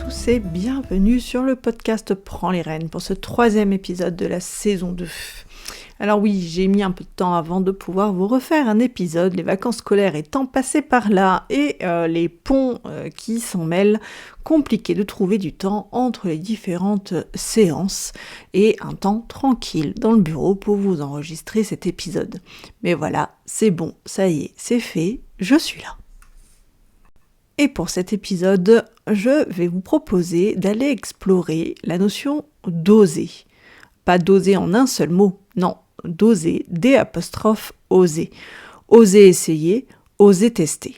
tous et bienvenue sur le podcast Prends les rênes pour ce 3e épisode de la saison 2. Alors oui, j'ai mis un peu de temps avant de pouvoir vous refaire un épisode, les vacances scolaires étant passées par là et les ponts qui s'en mêlent, compliqué de trouver du temps entre les différentes séances et un temps tranquille dans le bureau pour vous enregistrer cet épisode. Mais voilà, c'est bon, ça y est, c'est fait, je suis là. Et pour cet épisode, je vais vous proposer d'aller explorer la notion d'oser. Pas d'oser en un seul mot, non, d'oser, D''oser. Oser essayer, oser tester.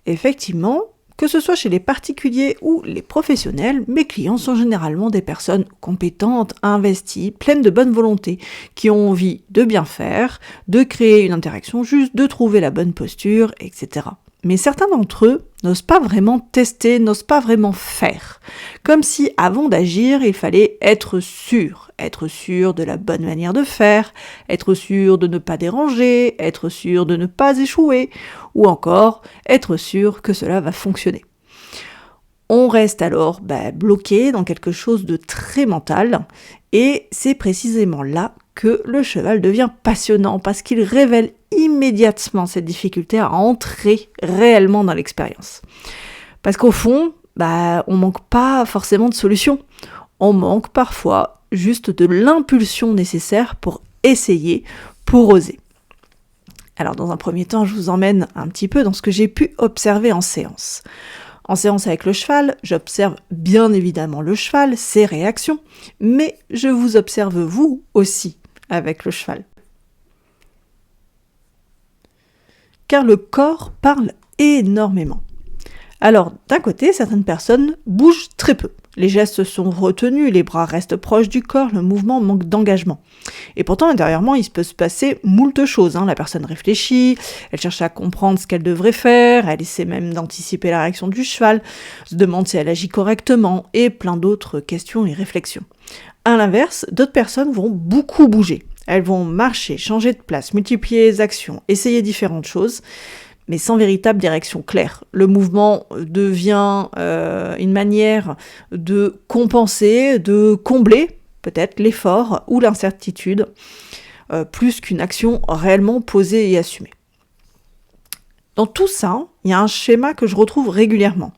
Effectivement, que ce soit chez les particuliers ou les professionnels, mes clients sont généralement des personnes compétentes, investies, pleines de bonne volonté, qui ont envie de bien faire, de créer une interaction juste, de trouver la bonne posture, etc. Mais certains d'entre eux n'osent pas vraiment tester, n'osent pas vraiment faire. Comme si avant d'agir, il fallait être sûr de la bonne manière de faire, être sûr de ne pas déranger, être sûr de ne pas échouer, ou encore être sûr que cela va fonctionner. On reste alors bloqué dans quelque chose de très mental, et c'est précisément là que le cheval devient passionnant, parce qu'il révèle immédiatement cette difficulté à entrer réellement dans l'expérience. Parce qu'au fond, on manque pas forcément de solution. On manque parfois juste de l'impulsion nécessaire pour essayer, pour oser. Alors dans un premier temps, je vous emmène un petit peu dans ce que j'ai pu observer en séance. En séance avec le cheval, j'observe bien évidemment le cheval, ses réactions, mais je vous observe vous aussi avec le cheval. Car le corps parle énormément. Alors, d'un côté, certaines personnes bougent très peu. Les gestes sont retenus, les bras restent proches du corps, le mouvement manque d'engagement. Et pourtant, intérieurement, il peut se passer moult choses. La personne réfléchit, elle cherche à comprendre ce qu'elle devrait faire, elle essaie même d'anticiper la réaction du cheval, se demande si elle agit correctement, et plein d'autres questions et réflexions. À l'inverse, d'autres personnes vont beaucoup bouger. Elles vont marcher, changer de place, multiplier les actions, essayer différentes choses, mais sans véritable direction claire. Le mouvement devient une manière de compenser, de combler peut-être l'effort ou l'incertitude, plus qu'une action réellement posée et assumée. Dans tout ça, il y a un schéma que je retrouve régulièrement.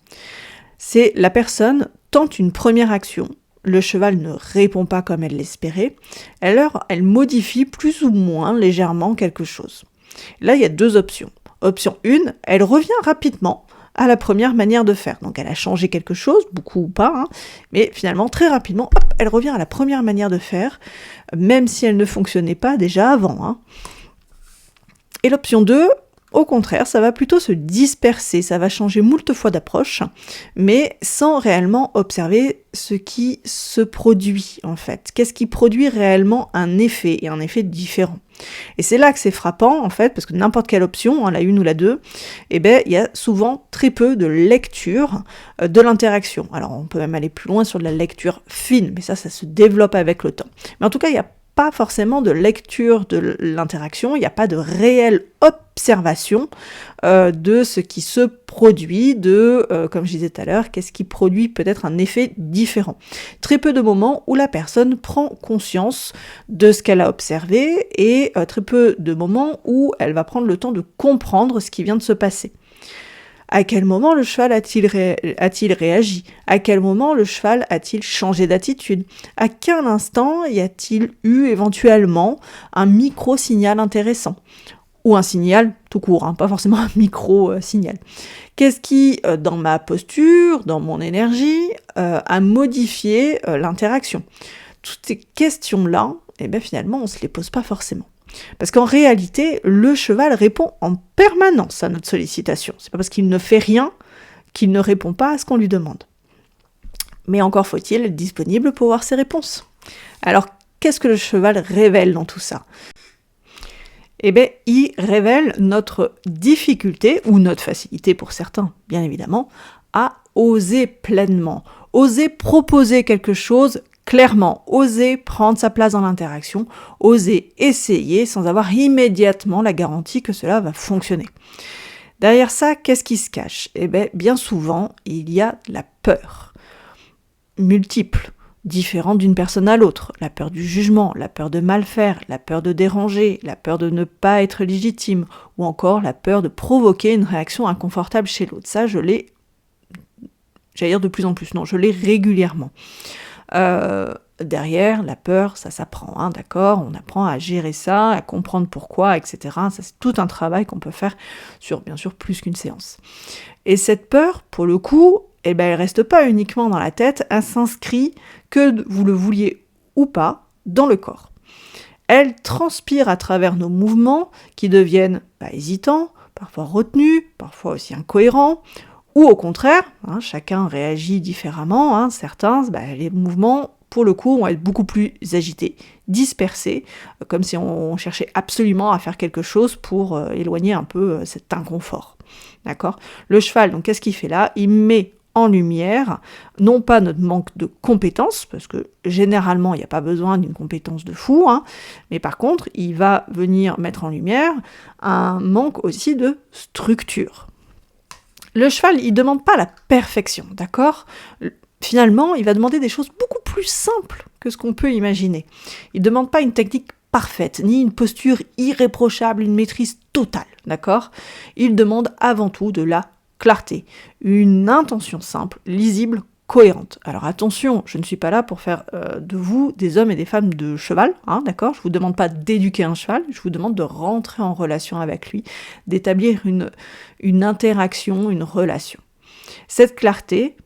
C'est la personne tente une première action, le cheval ne répond pas comme elle l'espérait, alors elle modifie plus ou moins légèrement quelque chose. Là, il y a 2 options. Option 1, elle revient rapidement à la première manière de faire. Donc elle a changé quelque chose, beaucoup ou pas, mais finalement très rapidement, elle revient à la première manière de faire, même si elle ne fonctionnait pas déjà avant. Et l'option 2, au contraire, ça va plutôt se disperser, ça va changer moult fois d'approche, mais sans réellement observer ce qui se produit en fait. Qu'est-ce qui produit réellement un effet, et un effet différent. Et c'est là que c'est frappant en fait, parce que n'importe quelle option, la 1 ou la 2, il y a souvent très peu de lecture de l'interaction. Alors on peut même aller plus loin sur de la lecture fine, mais ça se développe avec le temps. Mais en tout cas, il n'y a pas forcément de lecture de l'interaction, il n'y a pas de réelle observation de ce qui se produit, comme je disais tout à l'heure, qu'est-ce qui produit peut-être un effet différent. Très peu de moments où la personne prend conscience de ce qu'elle a observé et très peu de moments où elle va prendre le temps de comprendre ce qui vient de se passer. À quel moment le cheval a-t-il réagi ? À quel moment le cheval a-t-il changé d'attitude ? À quel instant y a-t-il eu éventuellement un micro-signal intéressant ? Ou un signal tout court, pas forcément un micro-signal. Qu'est-ce qui, dans ma posture, dans mon énergie, a modifié l'interaction ? Toutes ces questions-là, finalement, on ne se les pose pas forcément. Parce qu'en réalité, le cheval répond en permanence à notre sollicitation. C'est pas parce qu'il ne fait rien qu'il ne répond pas à ce qu'on lui demande. Mais encore faut-il être disponible pour voir ses réponses. Alors, qu'est-ce que le cheval révèle dans tout ça ? Il révèle notre difficulté, ou notre facilité pour certains, bien évidemment, à oser pleinement, oser proposer quelque chose clairement, oser prendre sa place dans l'interaction, oser essayer sans avoir immédiatement la garantie que cela va fonctionner. Derrière ça, qu'est-ce qui se cache ? Eh bien, bien souvent, il y a la peur, multiple, différente d'une personne à l'autre. La peur du jugement, la peur de mal faire, la peur de déranger, la peur de ne pas être légitime, ou encore la peur de provoquer une réaction inconfortable chez l'autre. Ça, je l'ai, j'allais dire de plus en plus, non, je l'ai régulièrement. Derrière, la peur, ça s'apprend, hein, d'accord ? On apprend à gérer ça, à comprendre pourquoi, etc. Ça, c'est tout un travail qu'on peut faire sur, bien sûr, plus qu'une séance. Et cette peur, pour le coup, eh ben, elle reste pas uniquement dans la tête, elle s'inscrit, que vous le vouliez ou pas, dans le corps. Elle transpire à travers nos mouvements qui deviennent hésitants, parfois retenus, parfois aussi incohérents, ou au contraire, hein, chacun réagit différemment, hein, certains, les mouvements, pour le coup, vont être beaucoup plus agités, dispersés, comme si on cherchait absolument à faire quelque chose pour éloigner un peu cet inconfort. D'accord ? Le cheval, donc, qu'est-ce qu'il fait là ? Il met en lumière, non pas notre manque de compétences, parce que généralement, il n'y a pas besoin d'une compétence de fou, hein, mais par contre, il va venir mettre en lumière un manque aussi de structure. Le cheval, il ne demande pas la perfection, d'accord ? Finalement, il va demander des choses beaucoup plus simples que ce qu'on peut imaginer. Il ne demande pas une technique parfaite, ni une posture irréprochable, une maîtrise totale, d'accord ? Il demande avant tout de la clarté, une intention simple, lisible, cohérente. Alors attention, je ne suis pas là pour faire de vous des hommes et des femmes de cheval, hein, d'accord ? Je ne vous demande pas d'éduquer un cheval, je vous demande de rentrer en relation avec lui, d'établir une interaction, une relation. Cette clarté,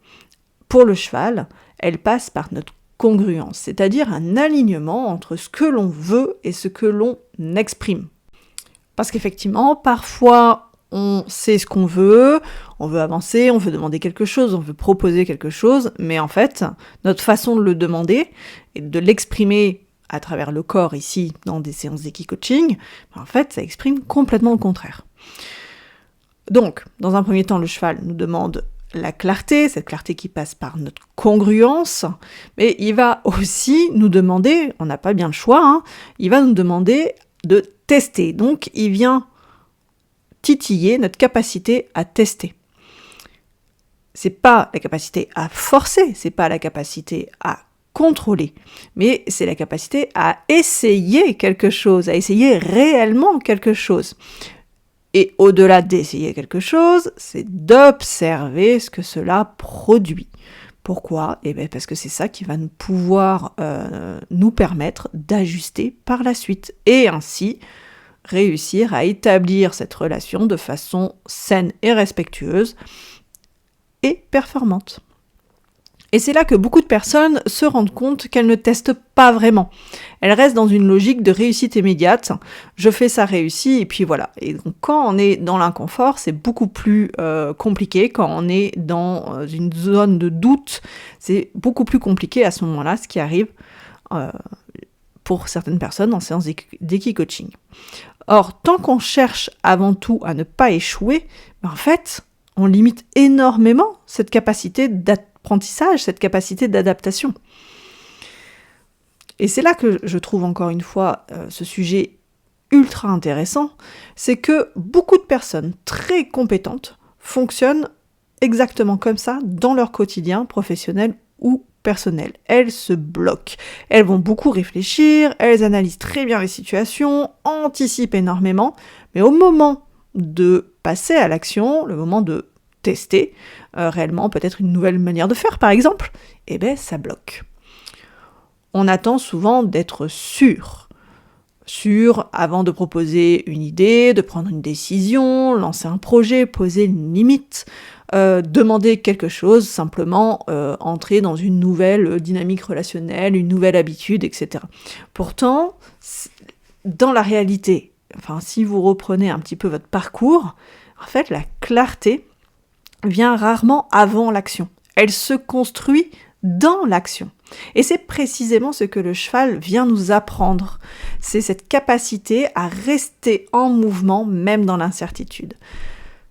pour le cheval, elle passe par notre congruence, c'est-à-dire un alignement entre ce que l'on veut et ce que l'on exprime. Parce qu'effectivement, parfois, on sait ce qu'on veut, on veut avancer, on veut demander quelque chose, on veut proposer quelque chose, mais en fait, notre façon de le demander et de l'exprimer à travers le corps ici, dans des séances d'Eki-coaching, en fait, ça exprime complètement le contraire. Donc, dans un premier temps, le cheval nous demande la clarté, cette clarté qui passe par notre congruence, mais il va aussi nous demander, on n'a pas bien le choix, hein, il va nous demander de tester. Donc, il vient titiller notre capacité à tester. C'est pas la capacité à forcer, c'est pas la capacité à contrôler, mais c'est la capacité à essayer quelque chose, à essayer réellement quelque chose. Et au-delà d'essayer quelque chose, c'est d'observer ce que cela produit. Pourquoi ? Eh bien parce que c'est ça qui va nous pouvoir nous permettre d'ajuster par la suite. Et ainsi, réussir à établir cette relation de façon saine et respectueuse et performante. Et c'est là que beaucoup de personnes se rendent compte qu'elles ne testent pas vraiment. Elles restent dans une logique de réussite immédiate. Je fais ça réussi et puis voilà. Et donc quand on est dans l'inconfort, c'est beaucoup plus compliqué. Quand on est dans une zone de doute, c'est beaucoup plus compliqué à ce moment-là, ce qui arrive pour certaines personnes en séance d'Eki-coaching. Or, tant qu'on cherche avant tout à ne pas échouer, en fait, on limite énormément cette capacité d'apprentissage, cette capacité d'adaptation. Et c'est là que je trouve encore une fois ce sujet ultra intéressant, c'est que beaucoup de personnes très compétentes fonctionnent exactement comme ça dans leur quotidien professionnel ou personnel. Elles se bloquent. Elles vont beaucoup réfléchir, elles analysent très bien les situations, anticipent énormément, mais au moment de passer à l'action, le moment de tester réellement peut-être une nouvelle manière de faire par exemple, eh bien ça bloque. On attend souvent d'être sûr avant de proposer une idée, de prendre une décision, lancer un projet, poser une limite, demander quelque chose, simplement entrer dans une nouvelle dynamique relationnelle, une nouvelle habitude, etc. Pourtant, dans la réalité, si vous reprenez un petit peu votre parcours, en fait, la clarté vient rarement avant l'action. Elle se construit dans l'action. Et c'est précisément ce que le cheval vient nous apprendre. C'est cette capacité à rester en mouvement même dans l'incertitude.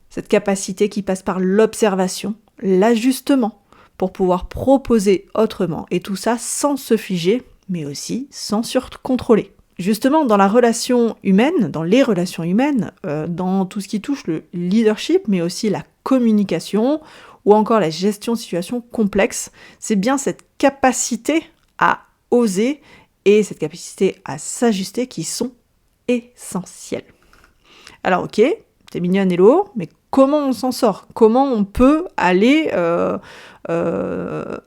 Cette capacité qui passe par l'observation, l'ajustement, pour pouvoir proposer autrement. Et tout ça sans se figer, mais aussi sans surcontrôler. Justement, dans la relation humaine, dans les relations humaines, dans tout ce qui touche le leadership, mais aussi la communication, ou encore la gestion de situations complexes, c'est bien cette capacité à oser et cette capacité à s'ajuster qui sont essentielles. Alors ok, t'es mignonne Hello, mais comment on s'en sort ? Comment on peut aller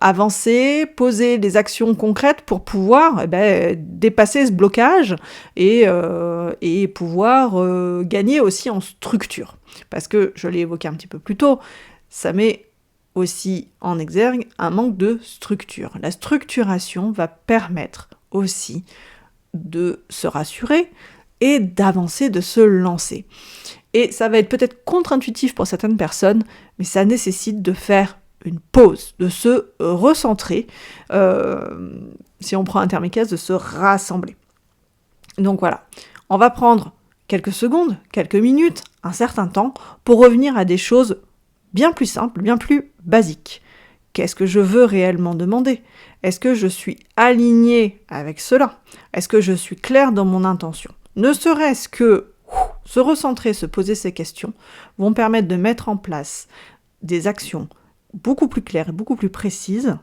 avancer, poser des actions concrètes pour pouvoir dépasser ce blocage et pouvoir gagner aussi en structure ? Parce que, je l'ai évoqué un petit peu plus tôt, ça met aussi en exergue un manque de structure. La structuration va permettre aussi de se rassurer et d'avancer, de se lancer. Et ça va être peut-être contre-intuitif pour certaines personnes, mais ça nécessite de faire une pause, de se recentrer, si on prend un terme efficace, de se rassembler. Donc voilà, on va prendre quelques secondes, quelques minutes, un certain temps, pour revenir à des choses bien plus simples, bien plus basiques. Qu'est-ce que je veux réellement demander ? Est-ce que je suis alignée avec cela ? Est-ce que je suis claire dans mon intention ? Ne serait-ce que se recentrer, se poser ces questions, vont permettre de mettre en place des actions beaucoup plus claires et beaucoup plus précises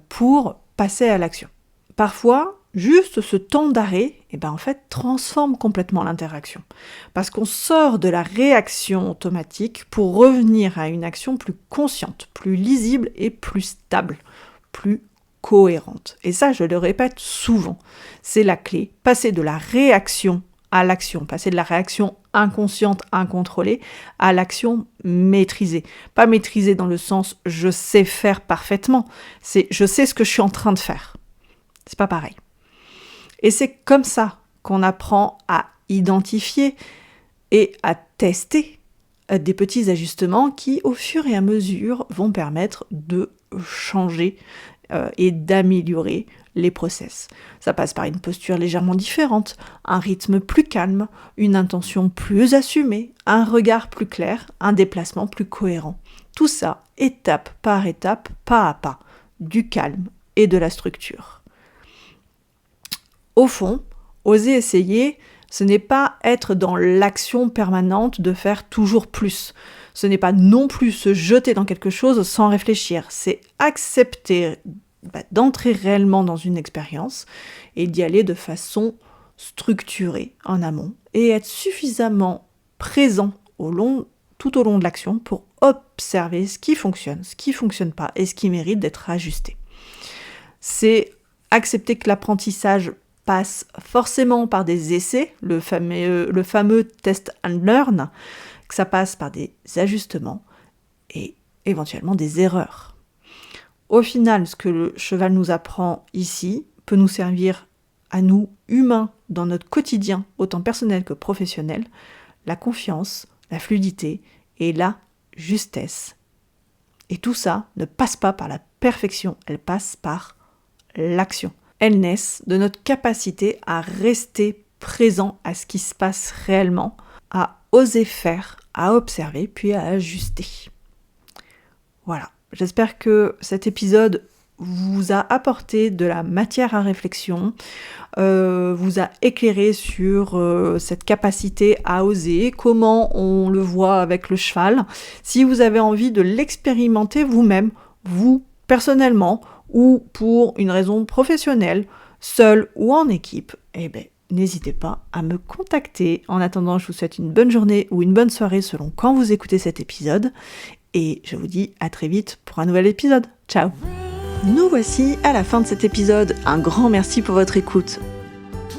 pour passer à l'action. Parfois, juste ce temps d'arrêt, en fait, transforme complètement l'interaction. Parce qu'on sort de la réaction automatique pour revenir à une action plus consciente, plus lisible et plus stable, plus cohérente. Et ça, je le répète souvent, c'est la clé. Passer de la réaction à l'action, passer de la réaction inconsciente, incontrôlée, à l'action maîtrisée. Pas maîtrisée dans le sens « je sais faire parfaitement », c'est « je sais ce que je suis en train de faire ». C'est pas pareil. Et c'est comme ça qu'on apprend à identifier et à tester des petits ajustements qui, au fur et à mesure, vont permettre de changer et d'améliorer les process. Ça passe par une posture légèrement différente, un rythme plus calme, une intention plus assumée, un regard plus clair, un déplacement plus cohérent. Tout ça, étape par étape, pas à pas, du calme et de la structure. Au fond, oser essayer, ce n'est pas être dans l'action permanente de faire toujours plus. Ce n'est pas non plus se jeter dans quelque chose sans réfléchir. C'est accepter d'entrer réellement dans une expérience et d'y aller de façon structurée en amont et être suffisamment présent tout au long de l'action pour observer ce qui fonctionne pas et ce qui mérite d'être ajusté. C'est accepter que l'apprentissage passe forcément par des essais, le fameux test and learn, que ça passe par des ajustements et éventuellement des erreurs. Au final, ce que le cheval nous apprend ici peut nous servir à nous, humains, dans notre quotidien, autant personnel que professionnel, la confiance, la fluidité et la justesse. Et tout ça ne passe pas par la perfection, elle passe par l'action. Elles naissent de notre capacité à rester présent à ce qui se passe réellement, à oser faire, à observer, puis à ajuster. Voilà. J'espère que cet épisode vous a apporté de la matière à réflexion, vous a éclairé sur cette capacité à oser, comment on le voit avec le cheval. Si vous avez envie de l'expérimenter vous-même, vous, personnellement, ou pour une raison professionnelle, seul ou en équipe, n'hésitez pas à me contacter. En attendant, je vous souhaite une bonne journée ou une bonne soirée selon quand vous écoutez cet épisode. Et je vous dis à très vite pour un nouvel épisode. Ciao! Nous voici à la fin de cet épisode. Un grand merci pour votre écoute.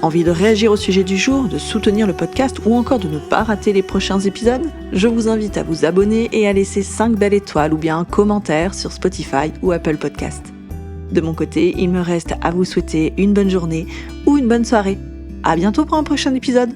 Envie de réagir au sujet du jour, de soutenir le podcast ou encore de ne pas rater les prochains épisodes ? Je vous invite à vous abonner et à laisser 5 belles étoiles ou bien un commentaire sur Spotify ou Apple Podcast. De mon côté, il me reste à vous souhaiter une bonne journée ou une bonne soirée. À bientôt pour un prochain épisode.